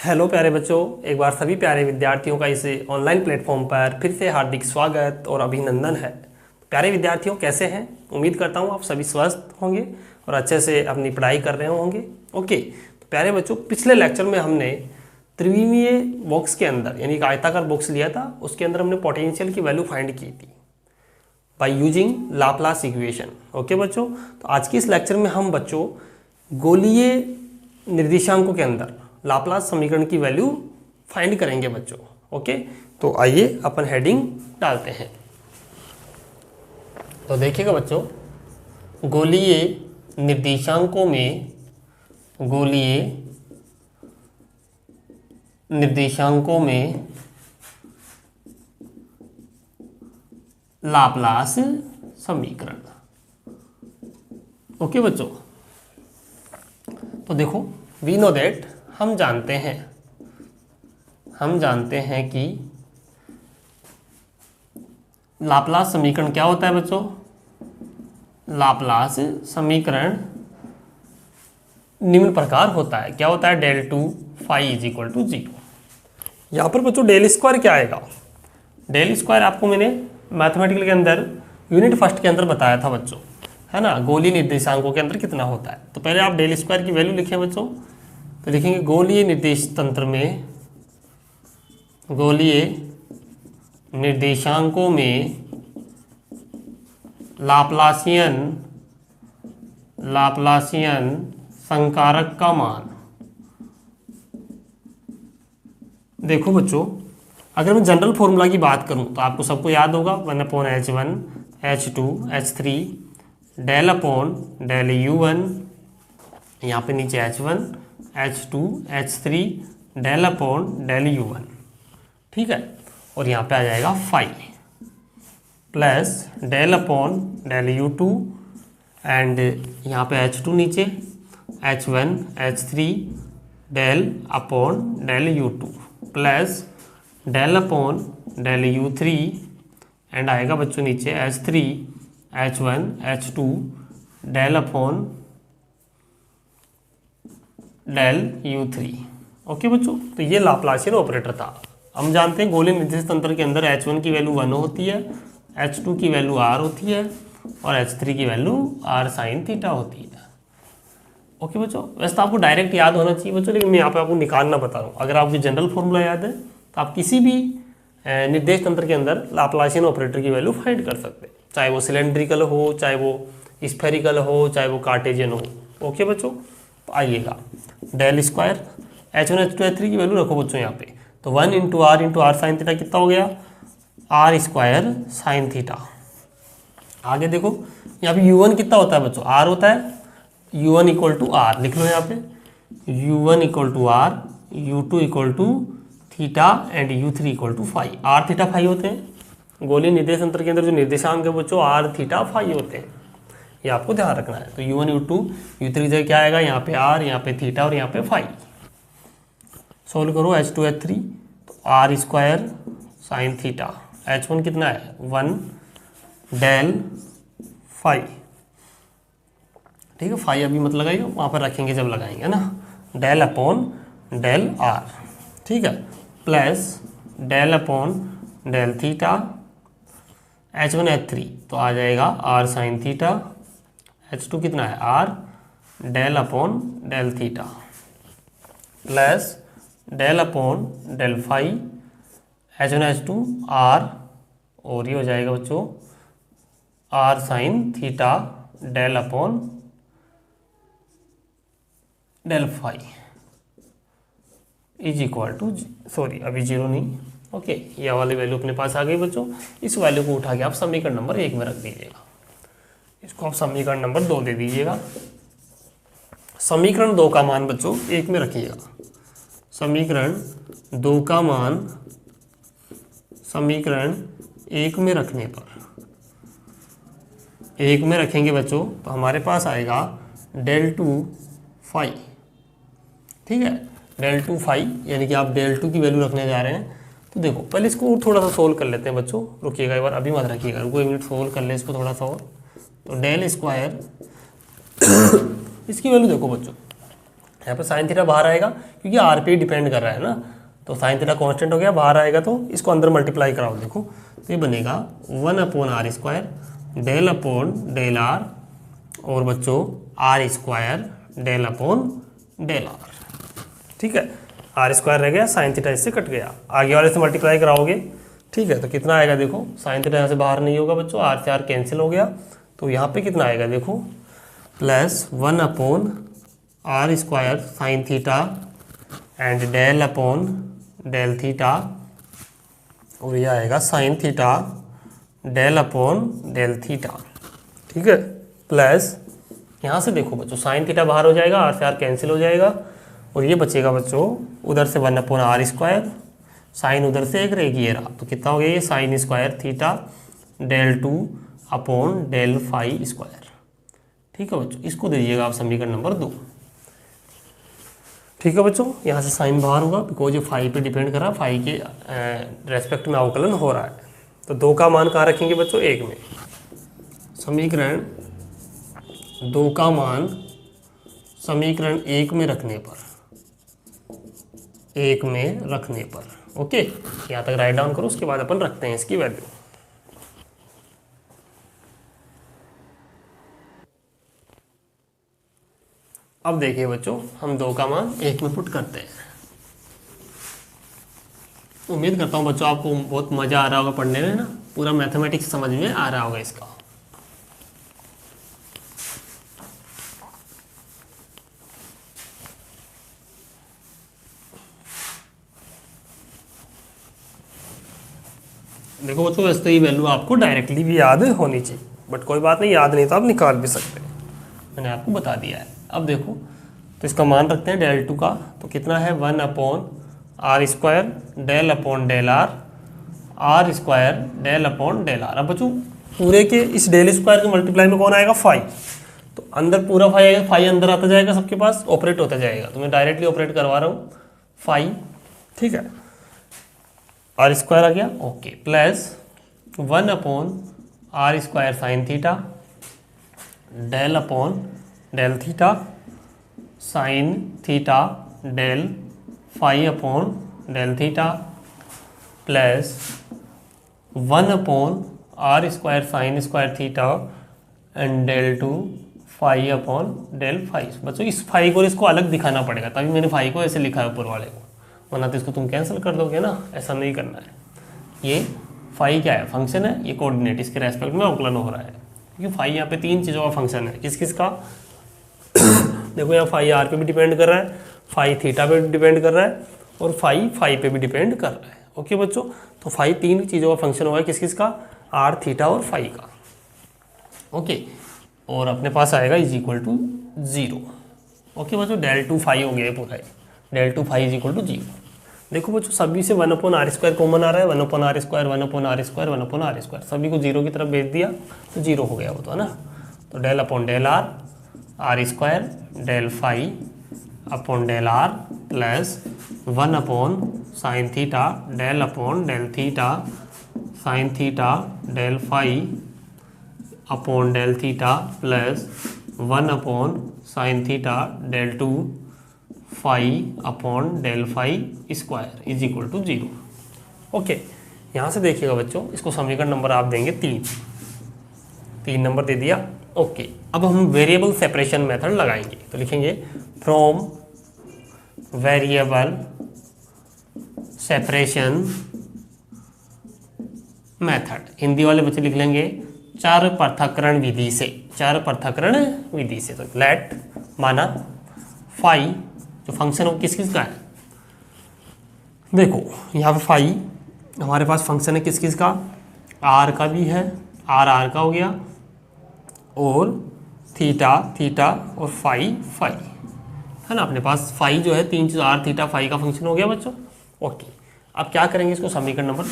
Hello प्यारे बच्चों, एक बार सभी प्यारे विद्यार्थियों का इस ऑनलाइन प्लेटफॉर्म पर फिर से हार्दिक स्वागत और अभिनंदन है। प्यारे विद्यार्थियों, कैसे हैं? उम्मीद करता हूं आप सभी स्वस्थ होंगे और अच्छे से अपनी पढ़ाई कर रहे होंगे। ओके, तो प्यारे बच्चों, पिछले लेक्चर में हमने त्रिविमीय बॉक्स के अंदर यानी कि आयताकार बॉक्स लिया था, उसके अंदर हमने पोटेंशियल की वैल्यू फाइंड की थी by using Laplace equation. Okay बच्चों, तो आज की इस लेक्चर में हम बच्चों गोलीय निर्देशांकों के अंदर लाप्लास समीकरण की वैल्यू फाइंड करेंगे बच्चों। ओके, तो आइए अपन हेडिंग डालते हैं। तो देखिएगा बच्चों, गोलीय निर्देशांकों में लाप्लास समीकरण। ओके बच्चों, तो देखो, वी नो दैट, हम जानते हैं कि लाप्लास समीकरण क्या होता है बच्चों। लाप्लास समीकरण निम्न प्रकार होता है। क्या होता है? Del two phi is equal to 0। यहाँ पर बच्चों डेल स्क्वायर क्या आएगा? डेल स्क्वायर आपको मैंने मैथमेटिकल के अंदर यूनिट फर्स्ट के अंदर बताया था बच्चों, है ना, गोलीय निर्देशांकों के अंदर कितना होता है। तो पहले आप डेल स्क्वायर की वैल्यू लिखें बच्चों। तो लिखेंगे गोलीय निर्देश तंत्र में, गोलीय निर्देशांकों में लाप्लासियन संकारक का मान। देखो बच्चों, अगर मैं जनरल फॉर्मूला की बात करूं तो आपको सबको याद होगा 1/h1 h2 h3 del upon del u1, यहाँ पे नीचे h1 h2 h3 del upon del u1, ठीक है। और यहाँ पे आ जाएगा phi plus del upon del u2 and यहाँ पे h2 नीचे h1 h3 del upon del u2 plus del upon del u3 and आएगा बच्चों नीचे h3 h1 h2 del upon del u3। Okay बच्चों, तो ये लाप्लासियन ऑपरेटर था। हम जानते हैं गोलीय निर्देश तंत्र के अंदर h1 की वैल्यू 1 होती है, h2 की वैल्यू r होती है और h3 की वैल्यू r साइन थीटा होती है। ओके बच्चों, वैसे तो आपको डायरेक्ट याद होना चाहिए बच्चों, लेकिन मैं यहाँ पे आपको निकालना बता रहा हूँ। अगर आपको जनरल फॉर्मूला याद है तो आप किसी भी निर्देश तंत्र के अंदर लाप्लासियन ऑपरेटर की वैल्यू फाइंड कर सकते हैं, चाहे वो सिलेंड्रिकल हो, चाहे वो स्फेरिकल हो, चाहे वो कार्टेशियन हो। ओके बच्चों, तो आइएगा del square h1 h2 h3 की वैल्यू रखो बच्चों यहाँ पे। तो 1 इंटू आर साइन थीटा कितना हो गया? R square sine theta. आगे देखो, यहाँ पे u1 कितना होता है बच्चों? r होता है। u1 इक्वल टू आर लिख लो यहाँ पे, u1 equal to r, u2 equal to theta and u3 equal to phi. R theta phi होते हैं गोलीय निर्देश तंत्र के अंदर, जो निर्देशांक है बच्चों आर थीटा फाई होते हैं, ये आपको ध्यान रखना है। तो u1 u2 u3 जगह क्या आएगा? यहाँ पे r, यहाँ पे थीटा और यहाँ पे फाई। सोल्व करो h2 h3, तो are square sine theta, h1 कितना है? 1 डेल फाई, ठीक है। फाई अभी मत लगाइए, वहाँ पर रखेंगे जब लगाएंगे ना। डेल अपॉन डेल आर, ठीक है, plus del upon del theta h1 h3, तो आ जाएगा r साइन थीटा, h2 कितना है? r del upon del theta plus del upon del phi h1 h2 r, और ये हो जाएगा बच्चों r sine theta del upon del phi is equal to, sorry अभी 0 नहीं, ओके, ये वाली वैल्यू अपने पास आ गई बच्चों। इस वैल्यू को उठा के आप समीकरण नंबर 1 में रख दीजिएगा, इसको आप समीकरण नंबर 2 दे दीजिएगा। समीकरण 2 का मान बच्चों 1 में रखिएगा। समीकरण 2 का मान समीकरण 1 में रखने पर, 1 में रखेंगे बच्चों, तो हमारे पास आएगा डेल टू फाई, ठीक है, डेल टू फाई, यानी कि आप डेल टू की वैल्यू रखने जा रहे हैं। तो देखो पहले इसको थोड़ा सा सोल्व कर लेते हैं बच्चों, रुकिएगा एक बार, अभी मत रखिएगा, रुको 1 मिनट सोल्व कर ले इसको थोड़ा सा और। तो डेल स्क्वायर इसकी वैल्यू देखो बच्चों, यहाँ पर साइन थीटा बाहर आएगा क्योंकि आर पे डिपेंड कर रहा है ना, तो साइन थीटा कांस्टेंट हो गया, बाहर आएगा तो इसको अंदर मल्टीप्लाई कराओ। देखो तो ये बनेगा 1/r² del upon del r और बच्चों r² del upon del r. ठीक है, r² रह गया, साइन थीटा इससे कट गया, आगे वाले से मल्टीप्लाई कराओगे। ठीक है, तो कितना आएगा देखो, साइन थीटा यहाँ से बाहर नहीं होगा बच्चों, r से r कैंसिल हो गया, तो यहाँ पे कितना आएगा देखो plus 1/r² sine theta and del upon del theta, और यह आएगा sine theta del upon del theta. ठीक है, प्लस यहाँ से देखो बच्चों साइन थीटा बाहर हो जाएगा, r से r कैंसिल हो जाएगा, और ये बचेगा बच्चों उधर से 1/r², साइन उधर से एक रहेगी ये रहा, तो कितना हो गया ये sin² theta del 2 upon del phi square. ठीक है बच्चों, इसको दीजिएगा आप समीकरण नंबर 2। ठीक है बच्चों, यहाँ से साइन बाहर होगा बिकॉज ये फाई पे डिपेंड कर रहा है, फाई के रेस्पेक्ट में अवकलन हो रहा है। तो 2 का मान कहाँ रखेंगे बच्चों, 1 में। समीकरण 2 का मान समीकरण 1 में रखने पर, 1 में रखने पर, ओके, यहाँ तक राइट डाउन करो, उसके बाद अपन रखते हैं इसकी वैल्यू। अब देखिए बच्चों, हम 2 का मान 1 में पुट करते हैं। उम्मीद करता हूँ बच्चों आपको बहुत मज़ा आ रहा होगा पढ़ने में ना, पूरा मैथमेटिक्स समझ में आ रहा होगा इसका। देखो बच्चों, वैसे तो ये वैल्यू आपको डायरेक्टली भी याद होनी चाहिए, बट कोई बात नहीं, याद नहीं तो आप निकाल भी सकते हैं, मैंने आपको बता दिया है। अब देखो तो इसका मान रखते हैं डेल 2 का, तो कितना है 1/r² del upon del r, r² del upon del r. अब बच्चों पूरे के इस डेल स्क्वायर के मल्टीप्लाई में कौन आएगा, फाई, तो अंदर पूरा फाई आएगा, फाई अंदर आता जाएगा, सबके पास ऑपरेट होता जाएगा, तो मैं डायरेक्टली ऑपरेट करवा रहा हूँ फाई। ठीक है, r² आ गया, okay, plus 1/r² sine theta del upon del theta sine theta del phi upon del theta plus 1/r² sine theta and del 2 phi upon del phi. बच्चों इस फाई को इसको अलग दिखाना पड़ेगा, तभी मैंने फाई को ऐसे लिखा है ऊपर वाले को, वरना तो इसको तुम कैंसिल कर दोगे ना, ऐसा नहीं करना है। ये फाई क्या है, फंक्शन है, ये कोऑर्डिनेट, इसके रेस्पेक्ट में अवकलन हो रहा है, क्योंकि फाई यहाँ पे 3 चीज़ों का फंक्शन है। किस किस का देखो, यहाँ फाई आर पे भी डिपेंड कर रहा है, फाई थीटा पे भी डिपेंड कर रहा है, और फाई पे भी डिपेंड कर रहा है। ओके बच्चों, तो फाई 3 चीज़ों का फंक्शन होगा, किस किस का, आर, थीटा और फाई का। ओके, और अपने पास आएगा = 0। ओके बच्चों, डेल 2 फाई हो गया पूरा, डेल 2 फाई = 0। देखो बच्चों सभी से 1/r² कॉमन आ रहा है, 1/r², 1/r², 1/r², सभी को 0 की तरफ भेज दिया तो 0 हो गया वो, तो है ना। तो del upon del r, r² del phi upon del r plus sine theta del upon del theta sine theta del phi upon del theta plus sine theta del 2 phi upon del phi square = 0। Okay, यहाँ से देखिएगा बच्चों, इसको समीकरण number आप देंगे 3 number दे दिया। Okay, अब हम वेरिएबल सेपरेशन मेथड लगाएंगे, तो लिखेंगे from variable separation method, Hindi वाले बच्चे लिख लेंगे चर पृथक्करण विधि से, चर पृथक्करण विधि से। तो लेट माना फाई जो फंक्शन हो किस किस का है, देखो यहाँ पे फाई हमारे पास फंक्शन है किस किस का, आर का भी है, आर का हो गया, और थीटा और फाई है ना। अपने पास फाई जो है 3 चीज़, आर, थीटा, फाई का फंक्शन हो गया बच्चों। ओके, अब क्या करेंगे, इसको समीकरण नंबर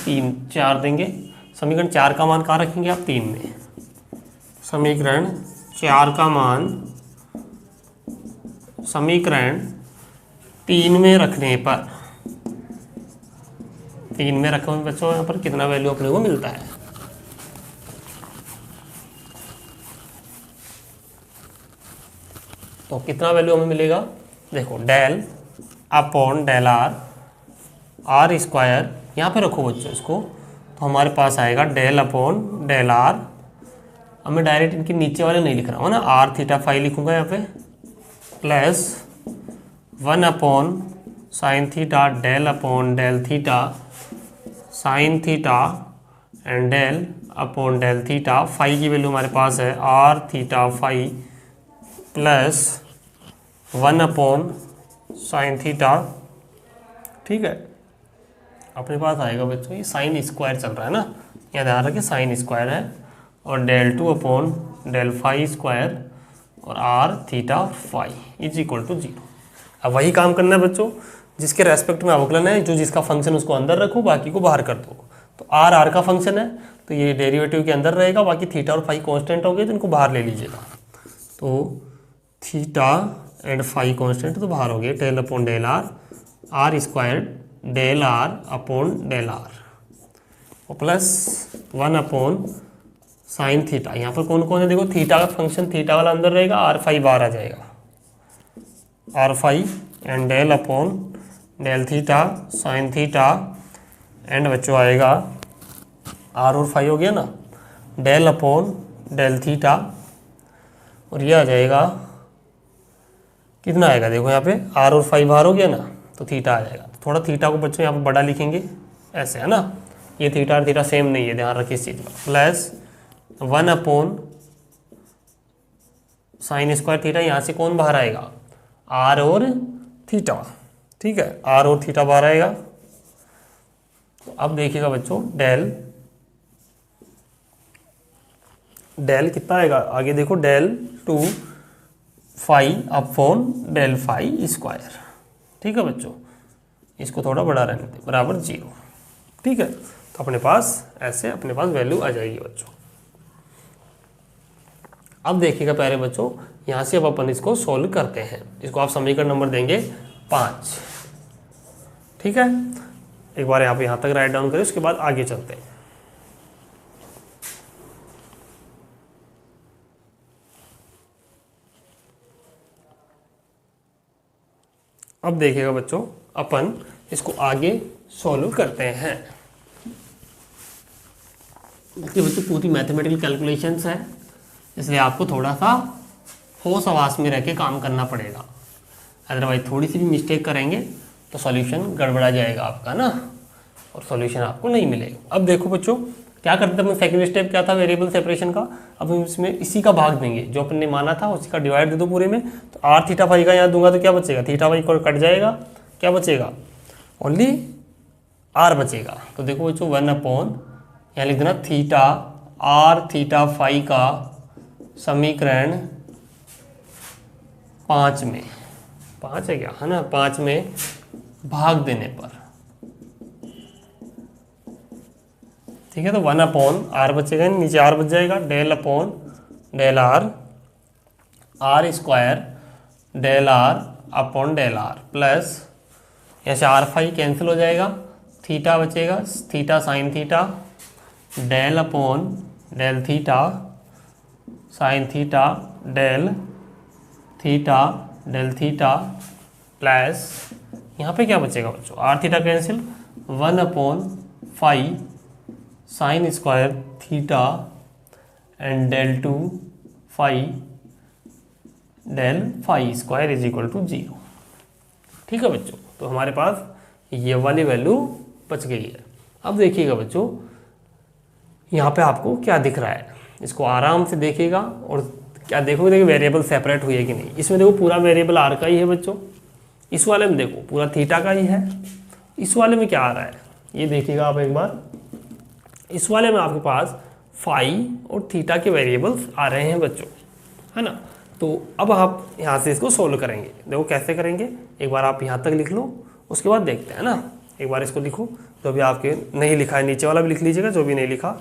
4 देंगे। समीकरण 4 का मान कहाँ रखेंगे आप, 3 में। समीकरण 4 का मान समीकरण 3 में रखने पर, 3 में रखे हुए बच्चों, यहाँ पर कितना वैल्यू अपने को मिलता है, तो कितना वैल्यू हमें मिलेगा, देखो del upon del r, r square यहाँ पे रखो बच्चों इसको, तो हमारे पास आएगा डेल अपॉन डेल आर। अब मैं डायरेक्ट इनके नीचे वाले नहीं लिख रहा हूँ ना, आर थीटा फाई लिखूंगा यहाँ पे, plus 1 upon sine theta del upon del theta sine theta and del upon del theta. Phi की वैल्यू हमारे पास है r theta phi plus 1 upon sine theta. ठीक है, अपने पास आएगा बच्चों ये साइन स्क्वायर चल रहा है ना, यहाँ ध्यान रखिए साइन स्क्वायर है, और del 2 upon del phi square और r theta phi is equal to 0। अब वही काम करना है बच्चों जिसके रेस्पेक्ट में अवकलन है, जो जिसका फंक्शन उसको अंदर रखो, बाकी को बाहर कर दो। तो आर आर का फंक्शन है तो ये डेरिवेटिव के अंदर रहेगा, बाकी थीटा और फाई कांस्टेंट हो गए तो इनको बाहर ले लीजिएगा। तो थीटा एंड फाई कांस्टेंट तो बाहर हो गए, del upon del r, r square del r upon del r और प्लस 1 अपॉन साइन थीटा। यहाँ पर कौन कौन है देखो, थीटा का फंक्शन थीटा वाला अंदर रहेगा, आर फाई बाहर आ जाएगा, r phi and del upon del theta sine theta and बच्चों आएगा आर और फाई हो गया ना, डेल अपॉन डेल थीटा, और ये आ जाएगा कितना आएगा देखो यहाँ पे आर और फाई बाहर हो गया ना, तो थीटा आ जाएगा। थोड़ा थीटा को बच्चों यहाँ पे बड़ा लिखेंगे ऐसे है ना, ये थीटा और थीटा सेम नहीं है, ध्यान रखिए इस चीज़ का, plus 1 upon sine square theta, यहाँ से कौन बाहर आएगा आर और थीटा। ठीक है, आर और थीटा बाहर आएगा। तो अब देखिएगा बच्चों डेल डेल कितना आएगा आगे देखो, del 2 phi upon del phi square. ठीक है बच्चों, इसको थोड़ा बड़ा रहने दें, बराबर 0। ठीक है, तो अपने पास ऐसे अपने पास वैल्यू आ जाएगी बच्चों। अब देखिएगा प्यारे बच्चों, यहाँ से अब अपन इसको सोल्व करते हैं। इसको आप समीकरण नंबर देंगे 5। ठीक है, एक बार यहाँ पे यहाँ तक राइट डाउन करें, उसके बाद आगे चलते हैं। अब देखिएगा बच्चों, अपन इसको आगे सॉल्व करते हैं। देखिए बच्चों, पूरी मैथमेटिकल कैलकुलेशंस है, इसलिए आपको थोड़ा सा होश आवास में रह के काम करना पड़ेगा, अदरवाइज थोड़ी सी भी मिस्टेक करेंगे तो सॉल्यूशन गड़बड़ा जाएगा आपका ना, और सॉल्यूशन आपको नहीं मिलेगा। अब देखो बच्चों क्या करते हैं, सेकंड स्टेप क्या था वेरिएबल सेपरेशन का। अब हम इसमें इसी का भाग देंगे, जो अपन ने माना था उसी का डिवाइड दे दो पूरे में। तो आर थीटा फाई का यहाँ दूंगा तो क्या बचेगा, थीटा फाई कट जाएगा, क्या बचेगा ओनली आर बचेगा। तो देखो बच्चों 1 अपॉन यहाँ लिख देना थीटा आर थीटा फाई का समीकरण 5 में, 5 है क्या है ना, 5 में भाग देने पर। ठीक है, तो 1 अपॉन आर बचेगा, नीचे आर बच जाएगा, del upon del r, r square del r upon del r, plus ऐसे आर फाई कैंसिल हो जाएगा, थीटा बचेगा, theta sine theta del upon del theta sine theta del theta plus यहाँ पे क्या बचेगा बच्चों, r theta cancel, 1 upon phi sine square theta and del 2 phi del phi square is equal to 0। ठीक है बच्चों, तो हमारे पास ये वाली वैल्यू बच गई है। अब देखिएगा बच्चों, यहाँ पे आपको क्या दिख रहा है, इसको आराम से देखिएगा और क्या देखोगे, देखिए वेरिएबल सेपरेट हुई है कि नहीं। इसमें देखो पूरा वेरिएबल आर का ही है बच्चों, इस वाले में देखो पूरा थीटा का ही है, इस वाले में क्या आ रहा है ये देखिएगा आप एक बार। इस वाले में आपके पास फाई और थीटा के वेरिएबल्स आ रहे हैं बच्चों, है ना। तो अब आप यहाँ से इसको सोल्व करेंगे, देखो कैसे करेंगे, एक बार आप यहाँ तक लिख लो, उसके बाद देखते हैं ना। एक बार इसको लिखो, जो भी आपके नहीं लिखा है नीचे वाला भी लिख लीजिएगा, जो भी नहीं लिखा।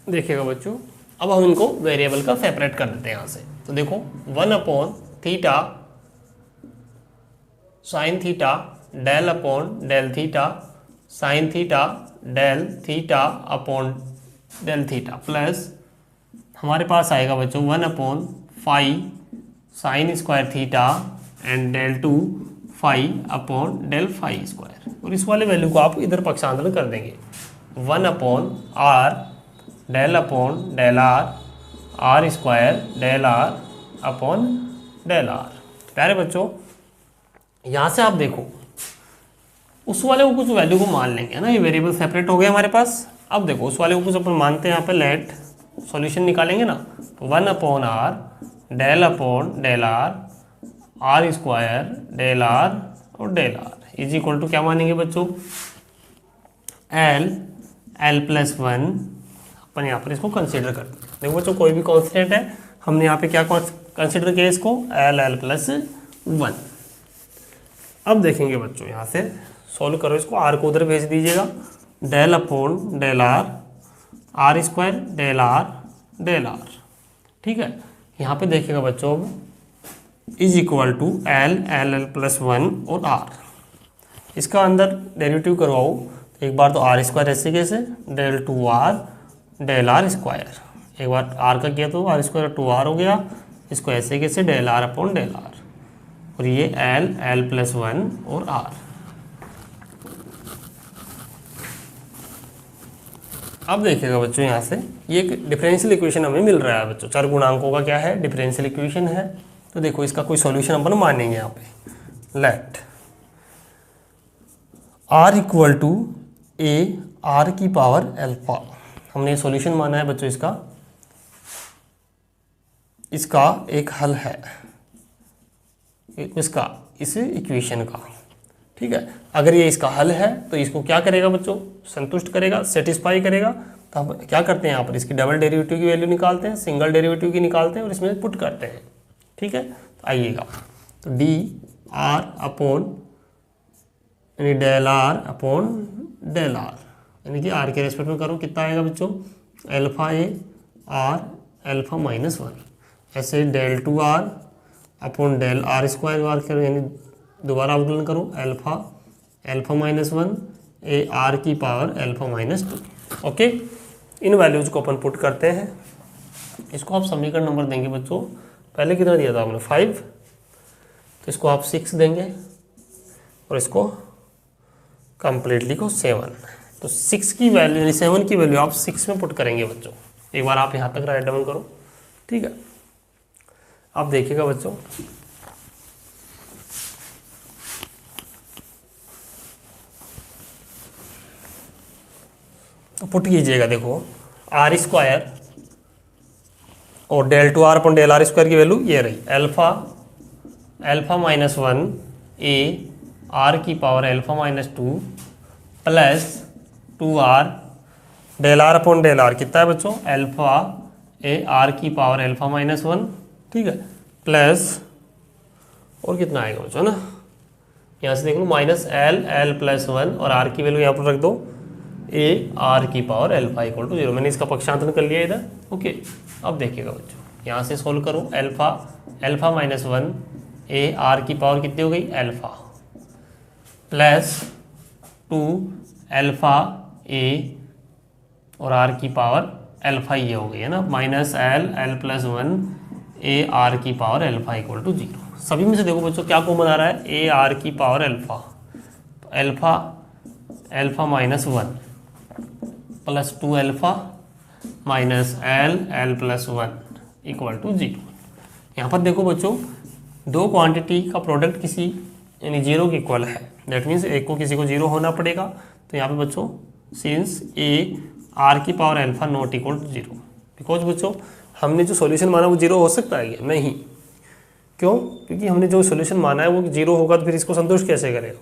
देखिएगा बच्चों, अब हम इनको वेरिएबल का सेपरेट कर देते हैं यहाँ से। तो देखो 1 upon theta sine theta del upon del theta sine theta del theta upon del theta plus हमारे पास आएगा बच्चों 1/5 sine square theta and del 2 phi upon del phi square, और इस वाले वैल्यू को आप इधर पक्षांतरण कर देंगे 1/r del upon del r square del r upon del r. प्यारे बच्चों यहाँ से आप देखो उस वाले को कुछ वैल्यू को मान लेंगे, है ना, ये वेरिएबल सेपरेट हो गए हमारे पास। अब देखो उस वाले को कुछ अपन मानते हैं, यहाँ पे लेट सॉल्यूशन निकालेंगे ना, तो 1/r del upon del r square del r और del r is equal to क्या मानेंगे बच्चों, l+1। अपन यहाँ पर इसको कंसिडर करते हैं। देखो बच्चों कोई भी कॉन्स्टेंट है, हमने यहाँ पे क्या कंसिडर किया इसको, l+1। अब देखेंगे बच्चों यहाँ से सॉल्व करो इसको, r को उधर भेज दीजिएगा, del upon del r square del r, ठीक है। यहाँ पे देखिएगा बच्चों अब इज इक्वल टू l+1 और r, इसका अंदर डेरिवेटिव करवाओ तो एक बार तो आर स्क्वायर ऐसे कैसे, del 2r del r square, एक बार r का किया तो आर स्क्वायर 2r हो गया, इसको ऐसे कैसे del r upon del r, और ये l+1 और r। अब देखिएगा बच्चों यहाँ से ये एक डिफरेंशियल इक्वेशन हमें मिल रहा है बच्चों, चर गुणांकों का क्या है, डिफरेंशियल इक्वेशन है। तो देखो इसका कोई सॉल्यूशन अपन मानेंगे यहाँ पे, let r equal to a r की पावर अल्फा, हमने सॉल्यूशन माना है बच्चों इसका एक हल है इसका इस इक्वेशन का, ठीक है। अगर ये इसका हल है तो इसको क्या करेगा बच्चों, संतुष्ट करेगा, सेटिस्फाई करेगा। तो हम क्या करते हैं यहाँ पर इसकी डबल डेरिवेटिव की वैल्यू निकालते हैं, सिंगल डेरिवेटिव की निकालते हैं और इसमें पुट करते हैं, ठीक है। तो आइएगा तो डी आर अपॉन यानी del r upon del r, यानी कि आर के रेस्पेक्ट में करो कितना आएगा बच्चों, अल्फा ए आर अल्फा-1, ऐसे del 2r upon del r square बार करो, यानी दोबारा अवकलन करो अल्फा-1 ए आर की पावर अल्फा-2। ओके, इन वैल्यूज को अपन पुट करते हैं, इसको आप समीकरण नंबर देंगे बच्चों, पहले कितना दिया था आपने 5, तो इसको आप 6 देंगे और इसको कंप्लीटली को 7, तो 6 की वैल्यू यानी 7 की वैल्यू आप 6 में पुट करेंगे बच्चों। एक बार आप यहाँ तक राइट डाउन करो, ठीक है। आप देखिएगा बच्चों तो पुट कीजिएगा, देखो आर स्क्वायर और del 2r upon del r square की वैल्यू ये रही, अल्फा-1 ए आर की power alpha plus 2r del r upon del r कितना है बच्चों, अल्फा ए आर की पावर अल्फा-1, ठीक है, प्लस और कितना आएगा बच्चों ना, यहाँ से देख लो माइनस l+1 और r की वैल्यू यहाँ पर रख दो ए आर की पावर अल्फा=0। मैंने इसका पक्षांतरण कर लिया इधर, ओके। अब देखिएगा बच्चों यहाँ से सोल्व करो, अल्फा-1 ए आर की पावर कितनी हो गई, अल्फा प्लस 2 अल्फा ए और आर की पावर अल्फा ये हो गई है ना, माइनस l+1 ए आर की पावर अल्फा=0। सभी में से देखो बच्चों क्या कॉमन आ रहा है, ए आर की power alpha, अल्फा-1 plus 2 alpha minus l+1 =0। यहाँ पर देखो बच्चों दो क्वांटिटी का प्रोडक्ट किसी यानी 0 के इक्वल है, दैट मीन्स एक को किसी को 0 होना पड़ेगा। तो यहाँ पे बच्चों सिंस ए आर की power alpha not equal to 0, because बच्चों हमने जो सॉल्यूशन माना वो 0 हो सकता है क्या, नहीं, क्यों, क्योंकि हमने जो सॉल्यूशन माना है वो 0 होगा, तो फिर इसको संतुष्ट कैसे करेगा,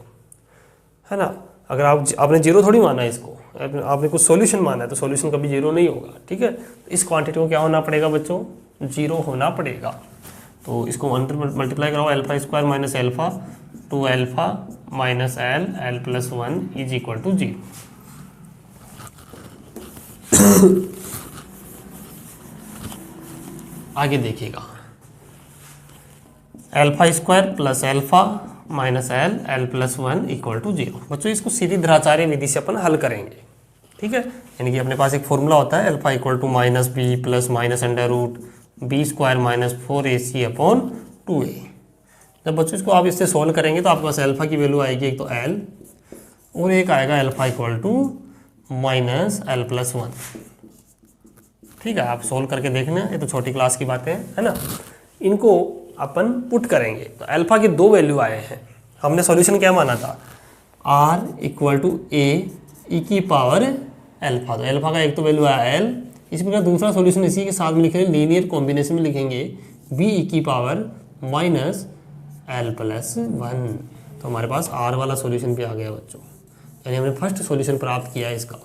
है ना। अगर आपने 0 थोड़ी माना है इसको, आपने कुछ सॉल्यूशन माना है तो सॉल्यूशन कभी 0 नहीं होगा, ठीक है। तो इस क्वांटिटी को क्या होना पड़ेगा बच्चों, 0 होना पड़ेगा। तो इसको 1 मल्टीप्लाई कराओ, alpha minus alpha 2 alpha minus l+1 =0। आगे देखिएगा अल्फा² प्लस अल्फा माइनस l+1 =0। बच्चों इसको सीधी द्विधाचार्य विधि से अपन हल करेंगे, ठीक है। यानी कि अपने पास एक फॉर्मूला होता है alpha equal to minus b plus minus under root b square minus 4ac upon 2a। जब बच्चों इसको आप इससे सॉल्व करेंगे तो आपके पास अल्फा की वैल्यू आएगी एक तो एल और एक आएगा alpha equal to minus l plus 1। ठीक है, आप सोल्व करके देखना, ये तो छोटी क्लास की बातें हैं, है ना। इनको अपन पुट करेंगे तो अल्फा की दो वैल्यू आए हैं। हमने सॉल्यूशन क्या माना था, आर इक्वल टू ए ई की पावर अल्फा। तो अल्फा का एक तो वैल्यू आया एल, इसी प्रकार दूसरा सॉल्यूशन इसी के साथ में लिखेंगे, लीनियर कॉम्बिनेशन में लिखेंगे बी ई की पावर माइनस एल प्लस 1। तो हमारे पास आर वाला सॉल्यूशन भी आ गया बच्चों, यानी हमने फर्स्ट सॉल्यूशन प्राप्त किया है इसका।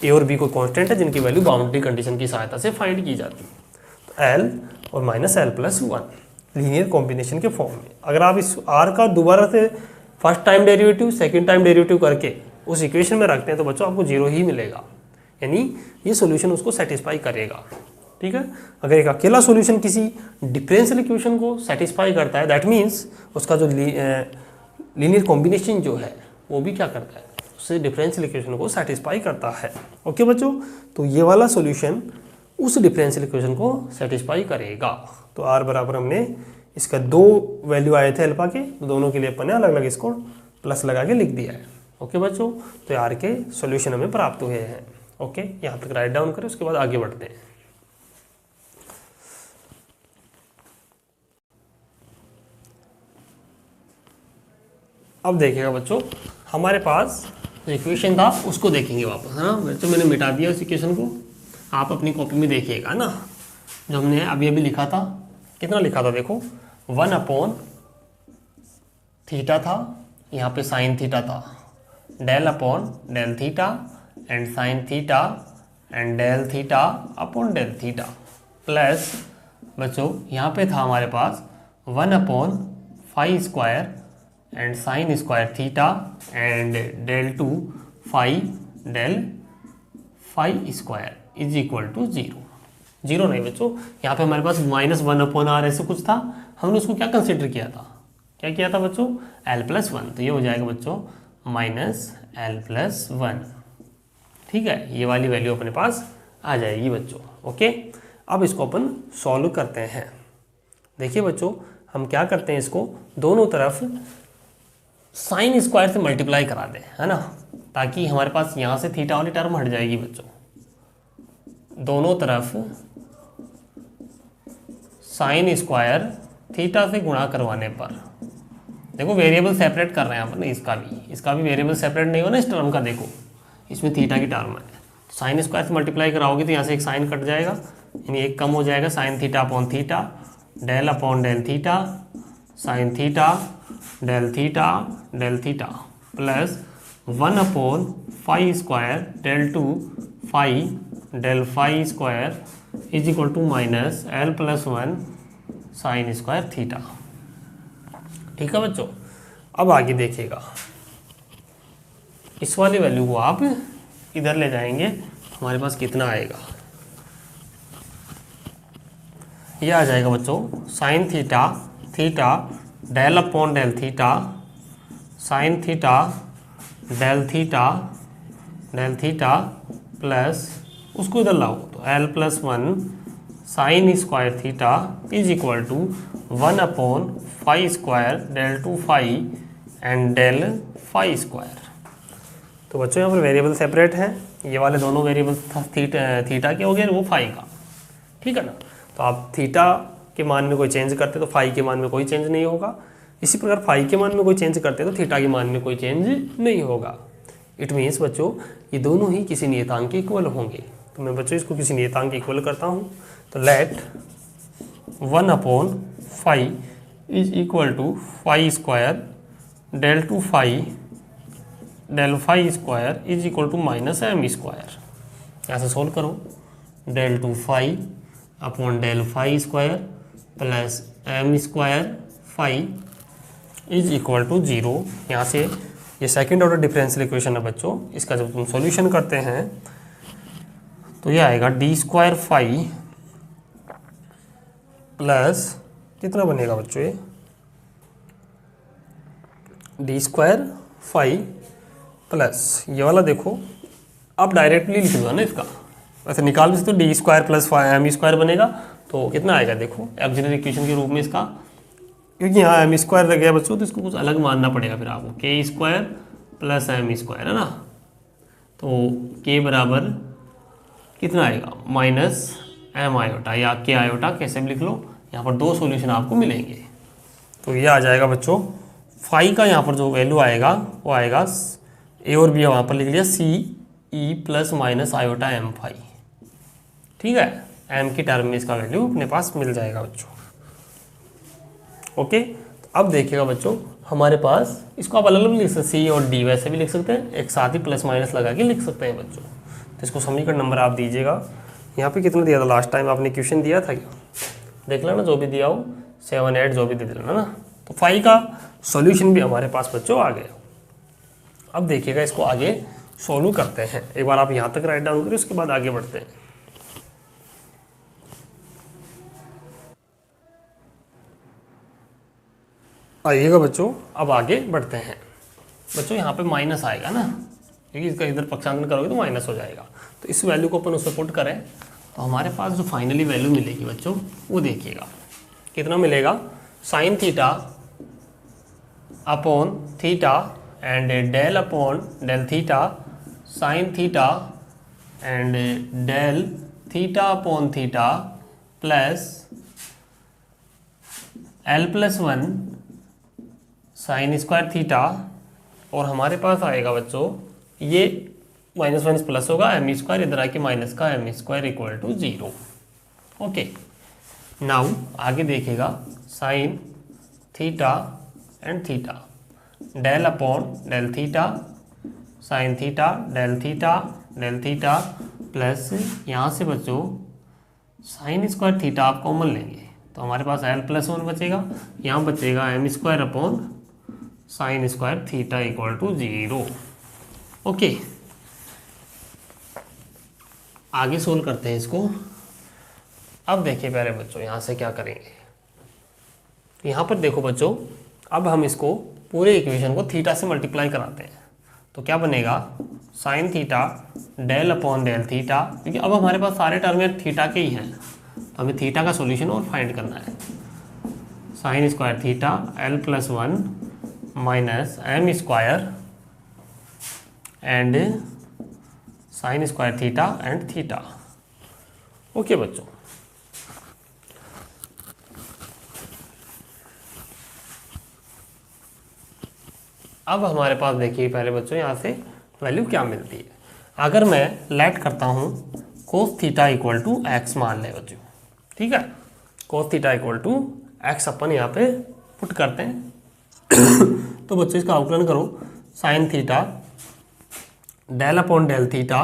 ए और बी को कांस्टेंट है जिनकी वैल्यू बाउंड्री कंडीशन की सहायता से फाइंड की जाती है। तो एल और minus l plus 1 linear combination के फॉर्म में। अगर आप इस आर का दोबारा से first time derivative second time derivative करके उस इक्वेशन में रखते हैं तो बच्चों आपको 0 ही मिलेगा, यानी ये सॉल्यूशन उसको सेटिस्फाई करेगा। ठीक है, अगर एक अकेला सॉल्यूशन किसी डिफरेंशियल इक्वेशन को सेटिस्फाई करता है दैट मीन्स उसका जो लीनियर कॉम्बिनेशन जो है वो भी क्या करता है, उससे डिफरेंशियल इक्वेशन को सेटिस्फाई करता है। ओके बच्चों, तो ये वाला सॉल्यूशन उस डिफरेंशियल इक्वेशन को सेटिस्फाई करेगा। तो आर बराबर हमने इसका दो वैल्यू आए थे अल्फा के, दोनों के लिए अपन ने अलग अलग इसको प्लस लगा के लिख दिया है। ओके बच्चों, तो आर के सॉल्यूशन हमें प्राप्त हुए हैं। ओके, यहाँ तक राइट डाउन करें, उसके बाद आगे बढ़ते हैं। अब देखिएगा बच्चों, हमारे पास जो इक्वेशन था उसको देखेंगे वापस, है ना। वैसे मैंने मिटा दिया उस इक्वेशन को, आप अपनी कॉपी में देखिएगा ना। जो हमने अभी अभी लिखा था, कितना लिखा था देखो, 1 अपॉन थीटा था, यहाँ पे साइन थीटा था, del upon del theta and sine theta and del theta upon del theta, plus बच्चों यहाँ पे था हमारे पास 1 upon phi square and sine square theta and del two phi del phi square is equal to 0। 0 नहीं बच्चों, यहाँ पे हमारे पास माइनस 1 अपॉन आर ऐसे कुछ था, हमने उसको क्या कंसिडर किया था, क्या किया था बच्चों, एल प्लस 1। तो ये हो जाएगा बच्चों माइनस एल प्लस 1। ठीक है, ये वाली वैल्यू अपने पास आ जाएगी बच्चों। ओके, अब इसको अपन सॉल्व करते हैं। देखिए बच्चों, हम क्या करते हैं, इसको दोनों तरफ साइन स्क्वायर से मल्टीप्लाई करा दें, है ना, ताकि हमारे पास यहाँ से थीटा वाली टर्म हट जाएगी बच्चों। दोनों तरफ साइन स्क्वायर थीटा से गुणा करवाने पर, देखो वेरिएबल सेपरेट कर रहे हैं अपन, इसका भी वेरिएबल सेपरेट नहीं हो ना इस टर्म का। देखो इसमें थीटा की टर्म है, तो साइन स्क्वायर से मल्टीप्लाई कराओगे तो यहाँ से एक साइन कट जाएगा, यानी एक कम हो जाएगा, sine theta upon theta del upon del theta sine theta del theta plus 1 upon phi square del two phi del phi square is equal to minus l plus 1 sine square theta. ठीक है बच्चों, अब आगे देखिएगा, इस वाली value को आप इधर ले जाएंगे, हमारे पास कितना आएगा, ये आ जाएगा बच्चों sine theta theta del upon del theta sine theta del theta plus उसको इधर लाओ तो l plus 1 sine square theta is equal to 1 upon phi square del two phi and del phi square. तो बच्चों यहाँ पर वेरिएबल सेपरेट है, ये वाले दोनों वेरिएबल थीटा के हो गए, वो फाई का। ठीक है ना, तो आप थीटा के मान में कोई चेंज करते तो फाई के मान में कोई चेंज नहीं होगा, इसी प्रकार फाई के मान में कोई चेंज करते तो थीटा के मान में कोई चेंज नहीं होगा। इट मीन्स बच्चों ये दोनों ही किसी नियतांक के इक्वल होंगे। तो मैं बच्चों इसको किसी नियतांक के इक्वल करता हूँ, तो let 1 upon phi is equal to phi square del two phi del phi square is equal to minus m square. यहाँ से सोल्व करो, del two phi upon del phi square plus m square phi is equal to 0। यहाँ से ये second order differential equation है बच्चों, इसका जब तुम सॉल्यूशन करते हैं तो ये आएगा डी स्क्वायर फाई प्लस कितना बनेगा बच्चों, ये डी स्क्वायर फाई प्लस ये वाला देखो अब डायरेक्टली लिख दो ना इसका, वैसे निकाल भी सकते हो, d square plus m square बनेगा तो कितना आएगा देखो ऑक्सिलरी इक्वेशन के रूप में इसका, क्योंकि यहाँ एम स्क्वायर लग गया बच्चों तो इसको कुछ अलग मानना पड़ेगा फिर आपको, के स्क्वायर प्लस एम स्क्वायर है ना, तो के बराबर कितना आएगा माइनस एम आयोटा या के आयोटा कैसे भी लिख लो, यहाँ पर दो सॉल्यूशन आपको मिलेंगे। तो ये आ जाएगा बच्चों फाई का यहाँ पर जो वैल्यू आएगा वो आएगा ए और बी वहाँ पर लिख लिया C e plus minus iota m phi, ठीक है, एम की टर्म में इसका वैल्यू अपने पास मिल जाएगा बच्चों। ओके, तो अब देखिएगा बच्चों हमारे पास इसको आप अलग अलग लिख सकते हैं, सी और डी वैसे भी लिख सकते हैं, एक साथ ही प्लस माइनस लगा के लिख सकते हैं बच्चों। तो इसको समीकरण नंबर आप दीजिएगा, यहाँ पे कितना दिया था लास्ट टाइम आपने क्वेश्चन दिया था क्या, देख लेना जो भी दिया हो 7 8 जो भी दे देना ना। तो फाई का सॉल्यूशन भी हमारे पास बच्चों आ गया। अब देखिएगा इसको आगे सोल्व करते हैं, एक बार आप यहाँ तक राइट डाउन करिए उसके बाद आगे बढ़ते हैं। आइएगा बच्चों अब आगे बढ़ते हैं। बच्चों यहाँ पे माइनस आएगा ना, क्योंकि इसका इधर पक्षांतरण करोगे तो माइनस हो जाएगा, तो इस वैल्यू को अपन उसमें पुट करें तो हमारे पास जो फाइनली वैल्यू मिलेगी बच्चों वो देखिएगा कितना मिलेगा, sine theta upon theta and del upon del theta sine theta and del theta upon theta plus L+1 sine square theta, और हमारे पास आएगा बच्चों ये माइनस माइनस प्लस होगा एम स्क्वायर, इधर आके माइनस का m square equal to 0। Okay, now आगे देखेगा sine theta and theta del upon del theta sine theta del theta plus यहाँ से बच्चों साइन स्क्वायर थीटा आप कॉमन लेंगे तो हमारे पास L+1 बचेगा, यहाँ बचेगा m square upon sine square theta equal to 0। Okay, आगे सोल्व करते हैं इसको। अब देखिए प्यारे बच्चों यहाँ से क्या करेंगे, यहाँ पर देखो बच्चों अब हम इसको पूरे इक्वेशन को थीटा से मल्टीप्लाई कराते हैं तो क्या बनेगा sine theta del upon del theta, क्योंकि अब हमारे पास सारे टर्म थीटा के ही हैं तो हमें थीटा का सॉल्यूशन और फाइंड करना है। Sine square theta L+1 minus m square and sine square theta and theta. Okay बच्चों, अब हमारे पास देखिए पहले बच्चों यहाँ से वैल्यू क्या मिलती है। अगर मैं लेट करता हूँ cos theta equal to x मान ले बच्चों, ठीक है, cos theta equal to x अपन यहाँ पे पुट करते हैं तो बच्चों इसका आउटलाइन करो, sine theta del upon del theta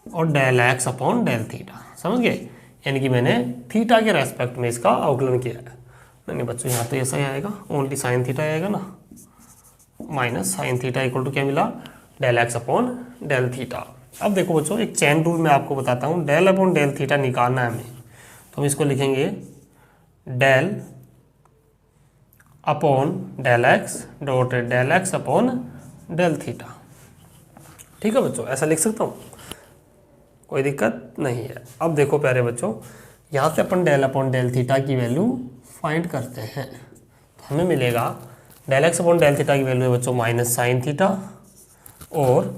और del x upon del theta, समझ गए, यानी कि मैंने थीटा के रेस्पेक्ट में इसका आउटलाइन किया है। नहीं बच्चों यहाँ तो ऐसा ही आएगा, ओनली साइन थीटा आएगा ना, minus sine theta equal to क्या मिला del x upon del theta. अब देखो बच्चों एक चेन रूल मैं आपको बताता हूँ, डेल अपॉन डेल थीटा निकालना है हमें तो हम इसको लिखेंगे del upon del x dot del x upon del theta, ठीक है बच्चों, ऐसा लिख सकता हूँ, कोई दिक्कत नहीं है। अब देखो प्यारे बच्चों यहाँ से अपन डेल अपॉन डेल थीटा की वैल्यू फाइंड करते हैं तो हमें मिलेगा del x upon del theta की वैल्यू है बच्चों माइनस साइन थीटा और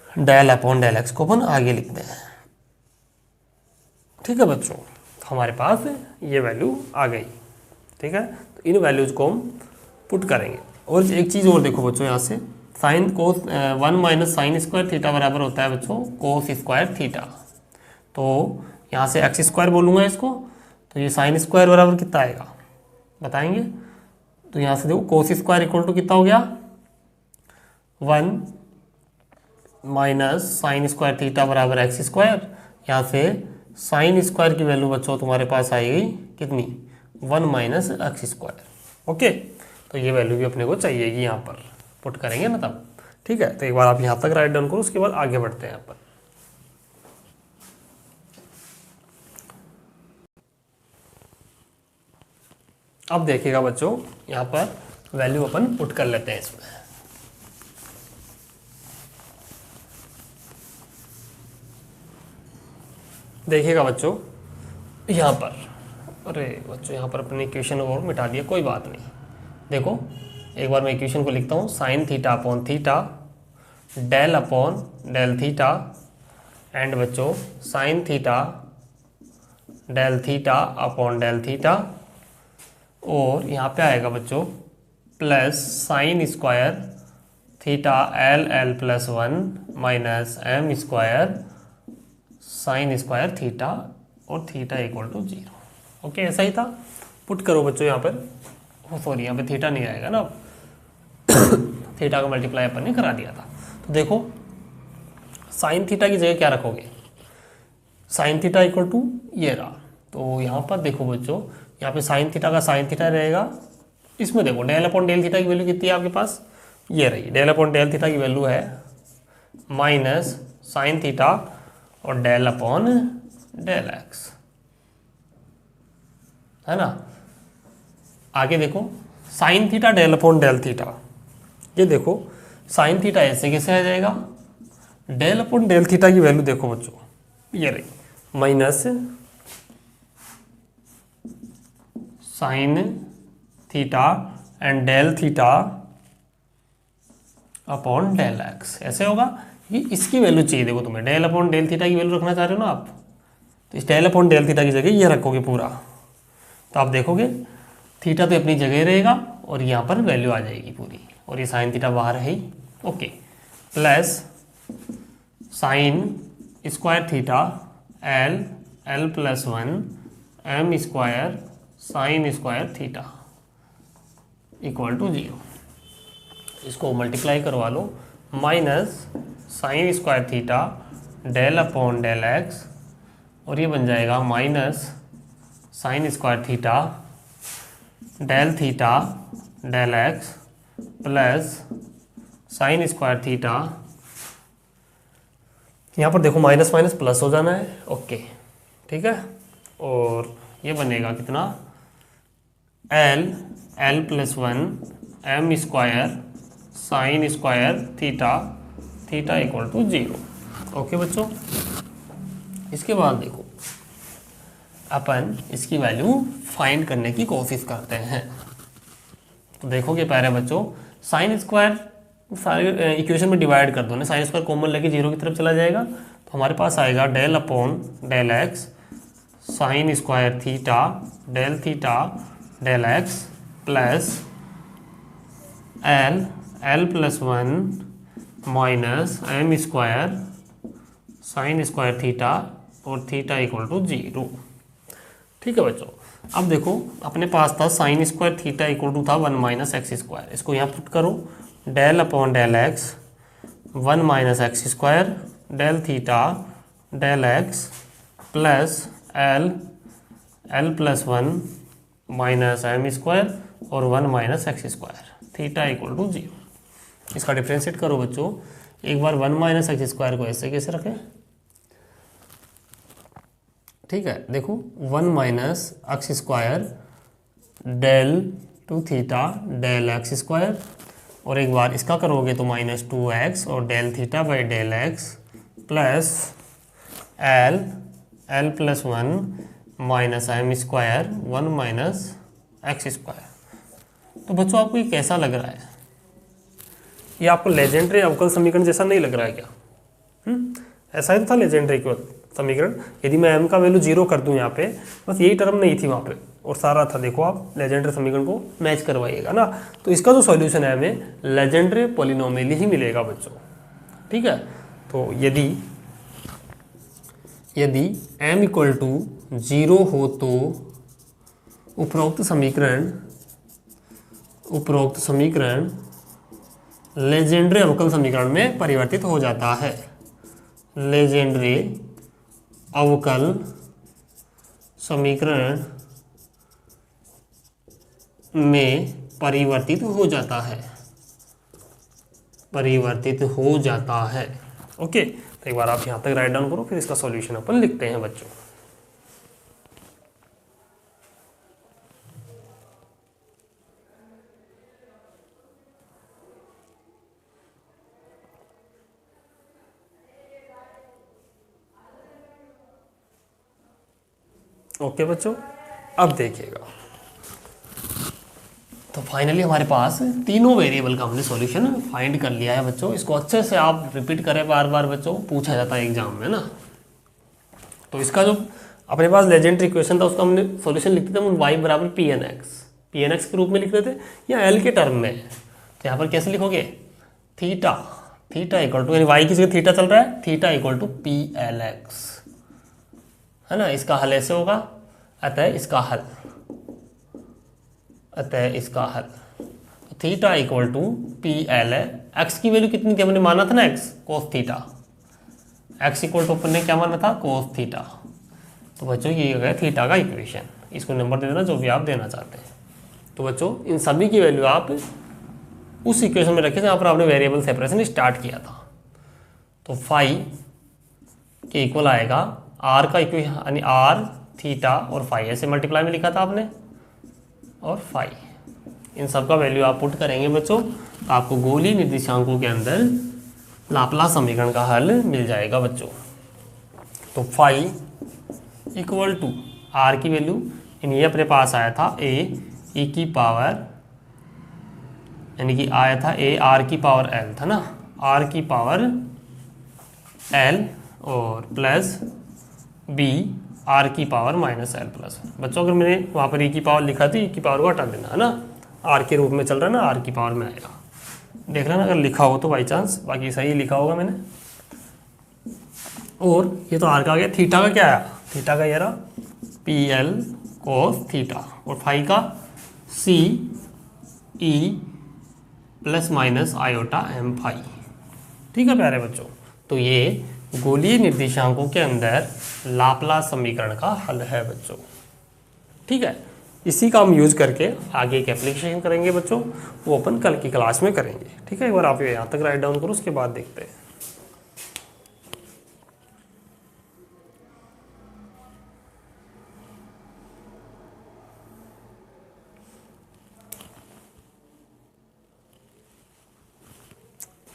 डेल अपॉन डेल एक्स को अपन आगे लिखते हैं, ठीक है बच्चों, तो हमारे पास ये वैल्यू आ गई, ठीक है, तो इन वैल्यूज को हम पुट करेंगे। और एक चीज़ और देखो बच्चों यहाँ से sine cos 1 minus sine square theta बराबर होता है बच्चों कोस स्क्वायर थीटा, तो यहाँ से एक्स स्क्वायर बोलूँगा इसको तो ये साइन स्क्वायर बराबर कितना आएगा बताएंगे, तो यहाँ से देखो कोस स्क्वायर इक्वल टू कितना हो गया 1 माइनस साइन स्क्वायर थीटा बराबर एक्स स्क्वायर, यहाँ से साइन स्क्वायर की वैल्यू बच्चों तुम्हारे पास आएगी कितनी 1 माइनस एक्स स्क्वायर। ओके, तो ये वैल्यू भी अपने को चाहिएगी, यहाँ पर पुट करेंगे ना तब, ठीक है, तो एक बार आप यहाँ तक राइट डाउन करो उसके बाद आगे बढ़ते हैं यहाँ पर। अब देखिएगा बच्चों यहाँ पर वैल्यू अपन पुट कर लेते हैं इसमें, देखिएगा बच्चों यहाँ पर, अरे बच्चों यहाँ पर अपनी इक्वेशन और मिटा दिया, कोई बात नहीं। देखो एक बार मैं इक्वेशन को लिखता हूँ, sine theta upon theta del upon del theta and बच्चों sine theta del theta upon del theta, और यहाँ पे आएगा बच्चों plus sine square theta l l plus 1 minus m square sine square theta और थीटा इक्वल टू 0। ओके, ऐसा ही था। पुट करो बच्चों यहाँ पर, सॉरी यहाँ पे थीटा नहीं आएगा ना, थीटा का मल्टीप्लाई अपन ने करा दिया था। तो देखो साइन थीटा की जगह क्या रखोगे, साइन थीटा इक्वल टू ये रहा। तो यहाँ पर देखो बच्चों, यहाँ पे साइन थीटा का साइन थीटा रहेगा, इसमें देखो डेल अपॉन डेल थीटा की वैल्यू कितनी है आपके पास, ये रही। डेल अपॉन डेल थीटा की वैल्यू है माइनस साइन थीटा और डेल अपॉन डेल एक्स, है ना। आगे देखो sine theta del upon del theta, ये देखो साइन थीटा ऐसे कैसे आ जाएगा, डेल अपॉन डेल थीटा की वैल्यू देखो बच्चों, ये रही minus sine theta and del theta upon del x, ऐसे होगा। ये इसकी वैल्यू चाहिए, देखो तुम्हें डेल अपॉन डेल थीटा की वैल्यू रखना चाह रहे हो ना आप, तो इस डेल अपॉन डेल थीटा की जगह ये रखोगे पूरा, तो आप देखोगे थीटा तो अपनी जगह रहेगा और यहाँ पर वैल्यू आ जाएगी पूरी, और ये साइन थीटा बाहर है ही। Okay, plus sine square theta l l plus 1 m square sine square theta equal to 0। इसको मल्टीप्लाई करवा लो, minus sine square theta del upon del x, और ये बन जाएगा minus sine square theta del theta del x plus sine square theta, यहाँ पर देखो माइनस माइनस प्लस हो जाना है। ओके ठीक है, और ये बनेगा कितना, l l plus 1 m square sine square theta theta equal to 0। Okay बच्चों, इसके बाद देखो अपन इसकी वैल्यू फाइंड करने की कोशिश करते हैं। तो देखोगे पहले बच्चों साइन स्क्वायर सारे इक्वेशन में डिवाइड कर दो ना, साइन स्क्वायर कॉमन लेके 0 की तरफ चला जाएगा, तो हमारे पास आएगा del upon del x sine square theta del theta del x plus l l plus 1 minus m square sine square theta और थीटा इक्वल टू 0। ठीक है बच्चों, अब देखो अपने पास था sine square theta equal to था 1 माइनस एक्स स्क्वायर, इसको यहाँ पुट करो, del upon del x 1 minus x square del theta del x plus l l plus 1 minus m square और 1 minus x square theta equal to 0। इसका differentiate करो बच्चों, एक बार 1 minus x square को ऐसे कैसे रखें, ठीक है। देखो 1 minus x square del two theta del x square, और एक बार इसका करोगे तो माइनस 2x और del theta by del x plus l l plus 1 minus m square 1 minus x square. तो बच्चों आपको ये कैसा लग रहा है, ये आपको लेजेंड्री अवकल समीकरण जैसा नहीं लग रहा है क्या? ऐसा ही तो था लेजेंड्री समीकरण, यदि मैं m का वैल्यू 0 कर दूं यहाँ पे, बस यही टर्म नहीं थी वहाँ पे और सारा था। देखो आप लेजेंड्री समीकरण को मैच करवाइएगा ना, तो इसका जो सॉल्यूशन है हमें लेजेंड्री पॉलिनोमियल ही मिलेगा बच्चों। ठीक है, तो यदि m इक्वल टू 0 हो तो उपरोक्त समीकरण लेजेंड्री अवकल समीकरण में परिवर्तित हो जाता है। लेजेंड्री अवकल समीकरण में परिवर्तित हो जाता है। ओके, तो एक बार आप यहाँ तक राइट डाउन करो, फिर इसका सॉल्यूशन अपन लिखते हैं बच्चों। ओके बच्चों, अब देखिएगा, तो फाइनली हमारे पास तीनों वेरिएबल का हमने सॉल्यूशन फाइंड कर लिया है बच्चों। इसको अच्छे से आप रिपीट करें बार बार बच्चों, पूछा जाता है एग्जाम में ना। तो इसका जो अपने पास लेजेंडरी इक्वेशन था उसका हमने सॉल्यूशन लिखते थे हम y बराबर पी एन एक्स के रूप में लिख रहे थे या एल के टर्म में। तो यहाँ पर कैसे लिखोगे, थीटा इक्वल टू, यानी वाई की जगह थीटा चल रहा है, theta equal to P l x, है ना। इसका हल ऐसे होगा, अतः इसका हल theta equal to P l है। एक्स की वैल्यू कितनी थी, हमने माना था ना x cos theta, x equal to अपन ने क्या माना था, कोस थीटा। तो बच्चों ये हो गया थीटा का इक्वेशन, इसको नंबर दे देना जो भी आप देना चाहते हैं। तो बच्चों इन सभी की वैल्यू आप उस इक्वेशन में रखें जहाँ पर आपने वेरिएबल सेपरेशन स्टार्ट किया था। तो फाई के इक्वल आएगा आर का इक्वेशन, यानी आर थीटा और फाई ऐसे मल्टीप्लाई में लिखा था आपने, और फाई, इन सब का वैल्यू आप पुट करेंगे बच्चों, तो आपको गोलीय निर्देशांकों के अंदर लाप्लास समीकरण का हल मिल जाएगा बच्चों। तो फाई इक्वल टू आर की वैल्यू, ये अपने पास आया था ए की पावर, यानी कि आया था ए आर की पावर एल था ना, आर की पावर एल और प्लस बी आर की पावर माइनस एल प्लस। बच्चों अगर मैंने वहाँ पर ई की पावर लिखा थी, ई की पावर को हटा देना है ना, आर के रूप में चल रहा है ना, आर की पावर में आएगा, देख रहे ना अगर लिखा हो तो बाई चांस, बाकी सही लिखा होगा मैंने। और ये तो आर का आ गया, थीटा का क्या आया, थीटा का ये रहा पी एल कोस थीटा, और फाई का C e plus minus iota m phi. ठीक है प्यारे बच्चों, तो ये गोलीय निर्देशांकों के अंदर लाप्लास समीकरण का हल है बच्चों। ठीक है, इसी का हम यूज करके आगे एक एप्लीकेशन करेंगे बच्चों, वो अपन कल की क्लास में करेंगे। ठीक है, एक बार आप ये यहाँ तक राइट डाउन करो, उसके बाद देखते हैं।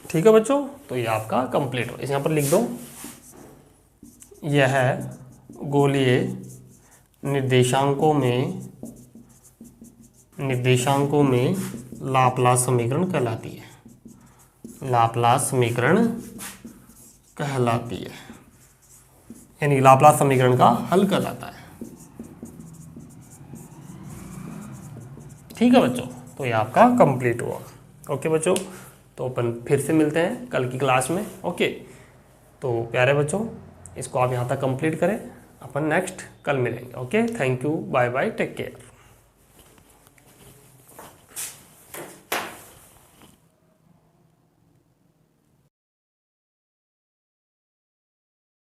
ठीक है बच्चों, तो ये आपका कंप्लीट हो, इस यहाँ पर लिख दो, यह है गोलीय निर्देशांकों में लाप्लास समीकरण कहलाती है, लाप्लास समीकरण कहलाती है, यानी लाप्लास समीकरण का हल कहलाता है। ठीक है बच्चों, तो ये आपका कंप्लीट हुआ। ओके बच्चों, तो अपन फिर से मिलते हैं कल की क्लास में। ओके, तो प्यारे बच्चों इसको आप यहाँ तक कंप्लीट करें, अपन नेक्स्ट कल मिलेंगे। Okay, thank you, bye bye, take care.